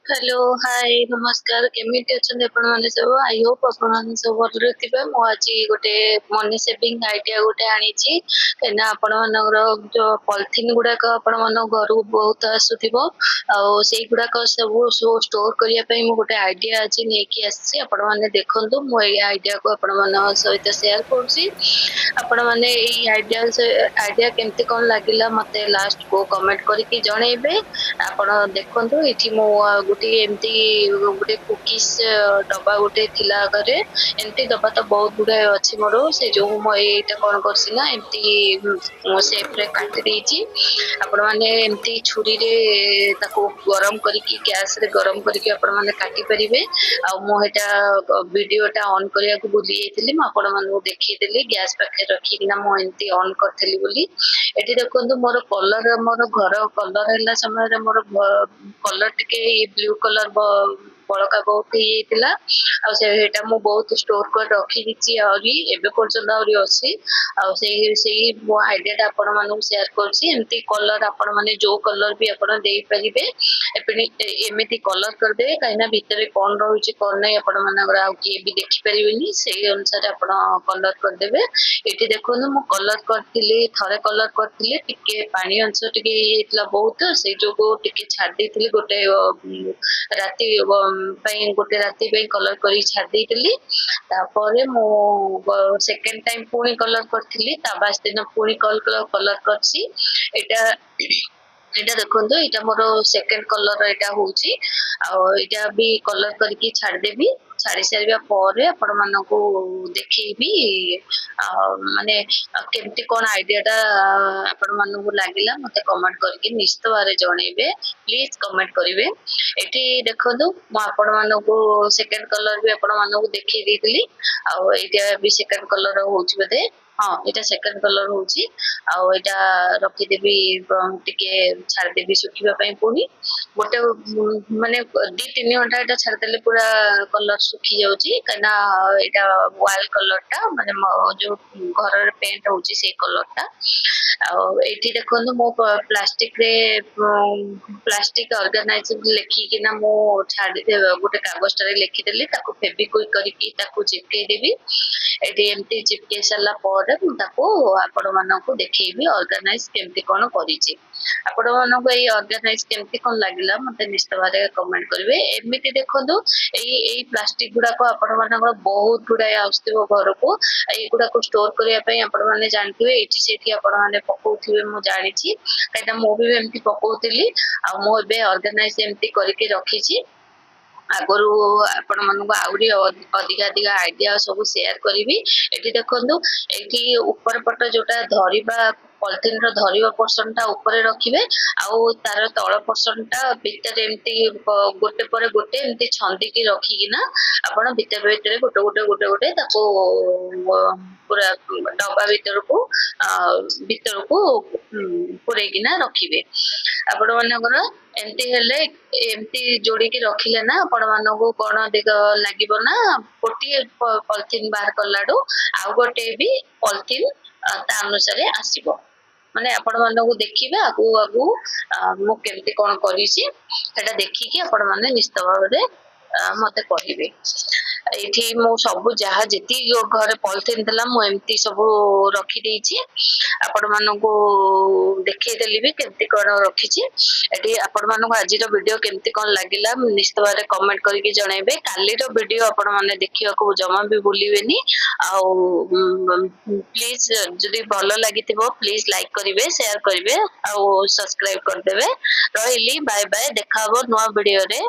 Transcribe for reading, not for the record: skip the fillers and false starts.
Hello hi नमस्कार केमिति अछन आपण माने सब आई होप आपण माने सब भलरे थिबे मो आज गोटे मनी सेविंग आइडिया गोटे आनी छी केना आपण मानकर जो पॉलिथिन गुडा को आपण मान घर बहुत आसुथिबो आ सेई गुडा को सब स्टोर करिया पई मो गोटे आइडिया अछि नेकी आसी आपण माने देखंतु मो ए आइडिया को आपण मान सहित शेयर करछि आपण माने ए आइडिया केमति कोन लागिला मते लास्ट को कमेंट करके जणेबे आपण देखंतु एठी मो गोटे एमती गोटे कुकीज डब्बा गोटे थिला घरे एमती डब्बा तो बहुत गुडा अछि मोर से जो मो एटा कोन करछि ना एमती शेप रे काटि देछि आपण माने एमती छुरी रे ताको गरम करके गैस रे गरम करके आपण माने काटि परिबे आ मो एटा वीडियोटा ऑन करिया को भूली जाइतिली म आपण माने देखि देली गैस पाखे रखी कि ना मो एमती ऑन करथली बोली एठी देखंतु मोर कलर मोर घर कलर हैला समय रे मोर कलर टिके ब्लू कलर बड़का बहुत ହେଇଥିଲା ଆଉ ସେଇଟା ମୁଁ ବହୁତ ଷ୍ଟୋର କରି ରଖିଛି ଆହୁରି ଏବେ ପର୍ଯ୍ୟନ୍ତ ଆହୁରି ଅଛି ଆଉ ସେଇ ମୋ ଆଇଡିଆ ଟା ଆପଣ ମାନଙ୍କୁ ସେୟାର କରୁଛି ଏମିତି କଲର ଆପଣ ମାନେ ଯୋଉ କଲର ବି ଆପଣ ଦେଇପାରିବେ ଏମିତି କଲର କରିଦେବେ କାହିଁକି ନା ଭିତରେ କଣ ରହୁଛି କଣ ନାହିଁ ଆପଣ ମାନଙ୍କର ଆଉ କିଏ ବି ଦେଖିପାରିବେନି ସେଇ ଅନୁସାରେ ଆପଣ କଲର କରିଦେବେ ଏଠି ଦେଖନ୍ତୁ ମୁଁ କଲର କରିଥିଲି ଥରେ କଲର କରିଥିଲି ଟିକେ ପାଣି ଅଂଶ ଟିକେ ହେଇଯାଇଥିଲା ବହୁତ ସେଇ ଯୋଗୁ ଟିକେ ଛାଡି ଦେଇଥିଲି ଗୋଟେ ରାତି ପାଇଁ ଗୋଟେ ରାତି ପାଇଁ କଲର କରି ଛାଡି ଦେଇଥିଲି ତାପରେ ମୁଁ ସେକେଣ୍ଡ ଟାଇମ ପୁଣି କଲର କରିଥିଲି ତା ବାସ ଦିନ ପୁଣି କଲର କରିଛି ଏଇଟା ଏଇଟା ଦେଖନ୍ତୁ ଏଇଟା ମୋର ସେକେଣ୍ଡ କଲର ଏଇଟା ହଉଛି ଆଉ ଏଇଟା ବି କଲର କରିକି ଛାଡିଦେବି ଛାଡି ସାରିବା ପରେ ଆପଣ ମାନଙ୍କୁ ଦେଖେଇବି ମାନେ କେମିତି କଣ ଆଇଡିଆ ଟା ଆପଣ ମାନଙ୍କୁ ଲାଗିଲା ମତେ କମେଣ୍ଟ କରିକି ନିଶ୍ଚିତ ଭାବରେ ଜଣେଇବେ ପ୍ଲିଜ କମେଣ୍ଟ କରିବେ ଏଠି ଦେଖନ୍ତୁ ମୁଁ ଆପଣ ମାନଙ୍କୁ ସେକେଣ୍ଡ କଲର ବି ଆପଣ ମାନଙ୍କୁ ଦେଖେଇ ଦେଇଥିଲି ଆଉ ଏଇଟା ବି ସେକେଣ୍ଡ କଲର ହଉଛି ବୋଧେ ହଁ ଏଇଟା ସେକେଣ୍ଡ କଲର ହଉଛି ଆଉ ଏଇଟା ରଖିଦେବି ଟିକେ ଛାଡିଦେବି ଶୁଖିବା ପାଇଁ ପୁଣି ଗୋଟେ ମାନେ 2-3 ଘଣ୍ଟା ଏଇଟା ଛାଡିଦେଲେ ପୁରା କଲର ଶୁଖି ଯାଉଛି କାହିଁକିନା ଏଇଟା ୱାଲ କଲର ଟା ମାନେ ଯୋଉ ଘରର ପେଣ୍ଟ ହଉଛି ସେଇ କଲର ଟା ଆଉ ଏଇଠି ଦେଖନ୍ତୁ ମୁଁ ପ୍ଲାଷ୍ଟିକ ରେ ପ୍ଲାଷ୍ଟିକ ଅର୍ଗାନାଇଜ ଲେଖିକିନା ମୁଁ ଛାଡିଦେବି ଗୋଟେ କାଗଜଟାରେ ଲେଖିଦେଲି ତାକୁ ଫେବିକୁଇକ କରିକି ତାକୁ ଚିପକେଇ ଦେବି ଏଠି ଏମିତି ଚିପକେଇ ସାରିଲା ପରେ ମୁଁ ତାକୁ ଆପଣ ମାନଙ୍କୁ ଦେଖେଇବି ଅର୍ଗାନାଇଜ କେମିତି କଣ କରିଛି ଆପଣ ମାନଙ୍କୁ ଏଇ ଅର୍ଗାନାଇଜ କେମିତି କଣ ଲାଗିଲା ମତେ ନିଶ୍ଚିତ ଭାବରେ କମେଣ୍ଟ କରିବେ ଏମିତି ଦେଖନ୍ତୁ ଏଇ ପ୍ଲାଷ୍ଟିକ ଗୁଡାକ ଆପଣ ମାନଙ୍କର ବହୁତ ଗୁଡାଏ ଆସୁଥିବ ଘରକୁ ଏଇଗୁଡାକୁ ଷ୍ଟୋର କରିବା ପାଇଁ ଆପଣ ମାନେ ଜାଣିଥିବେ ଏଇଠି ସେଇଠି ଆପଣ ମାନେ ପକଉଥିବେ ମୁଁ ଜାଣିଛି କାହିଁକିନା ମୁଁ ବି ଏମିତି ପକଉଥିଲି ଆଉ ମୁଁ ଏବେ ଅର୍ଗାନାଇଜ ଏମିତି କରିକି ରଖିଛି ଆଗରୁ ଆପଣ ମାନଙ୍କୁ ଆହୁରି ଅଧିକା ଆଇଡିଆ ସବୁ ସେୟାର କରିବି ଏଠି ଦେଖନ୍ତୁ ଏଠି ଉପର ପଟ ଯୋଉଟା ଧରିବା ପଲିଥିନ ର ଧରିବା ପର୍ସନ ଟା ଉପରେ ରଖିବେ ଆଉ ତାର ତଳ ପର୍ସନ ଟା ଭିତରେ ଏମିତି ଗୋଟେ ପରେ ଗୋଟେ ଏମିତି ଛନ୍ଦିକି ରଖିକିନା ଆପଣ ଭିତରେ ଗୋଟେ ତାକୁ ପୁରା ଡବା ଭିତରକୁ ପୁରେଇକିନା ରଖିବେ ଆପଣ ମାନଙ୍କର ଏମିତି ହେଲେ ଏମିତି ଯୋଡିକି ରଖିଲେ ନା ଆପଣ ମାନଙ୍କୁ କଣ ଦିଗ ଲାଗିବ ନା ଗୋଟିଏ ପଲିଥିନ ବାହାର କଲାଡୁ ଆଉ ଗୋଟେ ବି ପଲିଥିନ ତା ଅନୁସାରେ ଆସିବ ମାନେ ଆପଣ ମାନଙ୍କୁ ଦେଖିବେ ଆଗକୁ ମୁଁ କେମିତି କଣ କରିଛି ସେଟା ଦେଖିକି ଆପଣ ମାନେ ନିଶ୍ଚିତ ଭାବରେ ମତେ କହିବେ ଏଇଠି ମୁଁ ସବୁ ଯାହା ଯେତିକି ଘରେ ପଲିଥିନ ଥିଲା ମୁଁ ଏମିତି ସବୁ ରଖିଦେଇଛି ଆପଣ ମାନଙ୍କୁ ଦେଖେଇଦେଲି ବି କେମିତି କଣ ରଖିଛି ଏଠି ଆପଣ ମାନଙ୍କୁ ଆଜିର ଭିଡିଓ କେମିତି କଣ ଲାଗିଲା ନିଶ୍ଚିତ ଭାବରେ କମେଣ୍ଟ କରିକି ଜଣେଇବେ କାଲିର ଭିଡିଓ ଆପଣ ମାନେ ଦେଖିବାକୁ ଜମା ବି ଭୁଲିବେନି ଆଉ ପ୍ଲିଜ ଯଦି ଭଲ ଲାଗିଥିବ ପ୍ଲିଜ ଲାଇକ୍ କରିବେ ସେୟାର କରିବେ ଆଉ ସବସ୍କ୍ରାଇବ କରିଦେବେ ରହିଲି ବାଏ ବାଏ ଦେଖା ହବ ନୂଆ ଭିଡିଓରେ।